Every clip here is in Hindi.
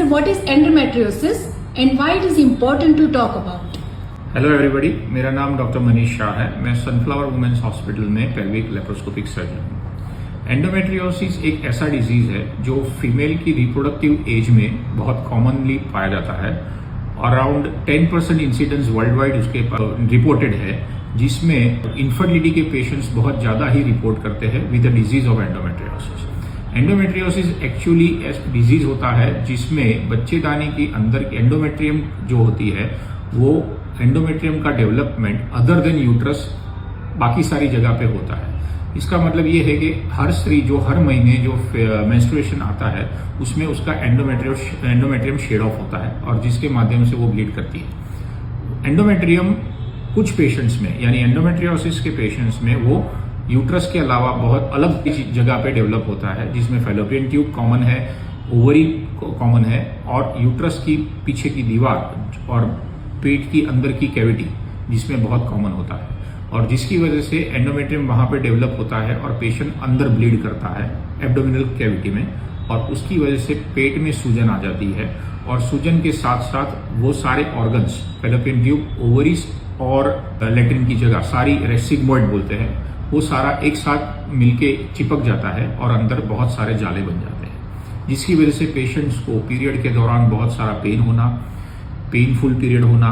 what is endometriosis and why it is important to talk about? Hello everybody, मेरा नाम डॉक्टर मनीष शाह है। मैं सनफ्लावर वुमेन्स हॉस्पिटल में पेल्विक लेप्रोस्कोपिक सर्जन हूँ। एंडोमेट्रियोसिस एक ऐसा डिजीज है जो फीमेल की रिप्रोडक्टिव एज में बहुत कॉमनली पाया जाता है। अराउंड 10% इंसिडेंस वर्ल्ड वाइड उसके रिपोर्टेड है, जिसमें इनफर्टिलिटी के पेशेंट्स बहुत ज्यादा ही रिपोर्ट करते हैं with the disease of endometriosis. Endometriosis actually disease होता है जिसमें बच्चेदानी के अंदर एंडोमेट्रियम जो होती है वो एंडोमेट्रियम का डेवलपमेंट अदर देन यूट्रस बाकी सारी जगह पे होता है। इसका मतलब ये है कि हर स्त्री जो हर महीने जो मेंस्ट्रुएशन आता है उसमें उसका एंडोमेट्रियम शेड ऑफ होता है और जिसके माध्यम से वो ब्लीड करती है। एंडोमेट्रियम कुछ पेशेंट्स में यानी एंडोमेट्रियोसिस के पेशेंट्स में वो यूट्रस के अलावा बहुत अलग जगह पे डेवलप होता है, जिसमें फैलोपियन ट्यूब कॉमन है, ओवरी कॉमन है और यूट्रस की पीछे की दीवार और पेट की अंदर की कैविटी जिसमें बहुत कॉमन होता है, और जिसकी वजह से एंडोमेट्रियम वहां पे डेवलप होता है और पेशेंट अंदर ब्लीड करता है एब्डोमिनल कैविटी में, और उसकी वजह से पेट में सूजन आ जाती है। और सूजन के साथ साथ वो सारे ऑर्गन्स फैलोपियन ट्यूब, ओवरीज और लेट्रिन की जगह सारी सिग्मोइड बोलते हैं, वो सारा एक साथ मिलके चिपक जाता है और अंदर बहुत सारे जाले बन जाते हैं, जिसकी वजह से पेशेंट्स को पीरियड के दौरान बहुत सारा पेन होना, पेनफुल पीरियड होना,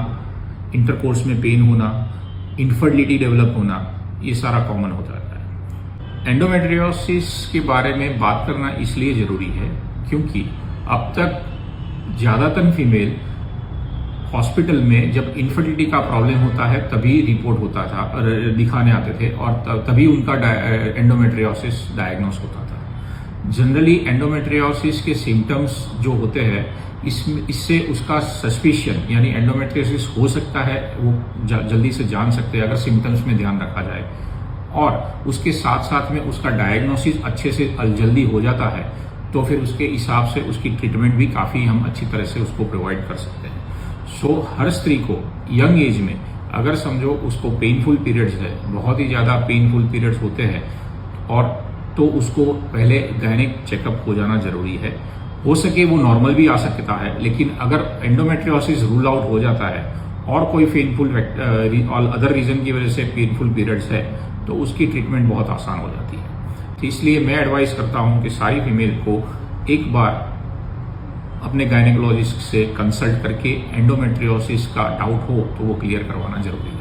इंटरकोर्स में पेन होना, इनफर्टिलिटी डेवलप होना, ये सारा कॉमन हो जाता है। एंडोमेट्रियोसिस के बारे में बात करना इसलिए जरूरी है क्योंकि अब तक ज्यादातर फीमेल हॉस्पिटल में जब इनफर्टिलिटी का प्रॉब्लम होता है तभी रिपोर्ट होता था, दिखाने आते थे और तभी उनका एंडोमेट्रियोसिस डायग्नोस होता था। जनरली एंडोमेट्रियोसिस के सिम्टम्स जो होते हैं इससे उसका सस्पिशन यानी एंडोमेट्रियोसिस हो सकता है वो जल्दी से जान सकते हैं अगर सिम्टम्स में ध्यान रखा जाए, और उसके साथ साथ में उसका डायग्नोसिस अच्छे से जल्दी हो जाता है तो फिर उसके हिसाब से उसकी ट्रीटमेंट भी काफी हम अच्छी तरह से उसको प्रोवाइड कर सकते हैं। सो हर स्त्री को यंग एज में अगर समझो उसको पेनफुल पीरियड्स है, बहुत ही ज्यादा पेनफुल पीरियड्स होते हैं, और तो उसको पहले गायनिक चेकअप हो जाना जरूरी है। हो सके वो नॉर्मल भी आ सकता है, लेकिन अगर एंडोमेट्रियोसिस रूल आउट हो जाता है और कोई पेनफुल अदर रीजन की वजह से पेनफुल पीरियड्स है तो उसकी ट्रीटमेंट बहुत आसान हो जाती है। तो इसलिए मैं एडवाइस करता हूं कि सारी फीमेल को एक बार अपने गायनेकोलॉजिस्ट से कंसल्ट करके एंडोमेट्रियोसिस का डाउट हो तो वो क्लियर करवाना जरूरी है।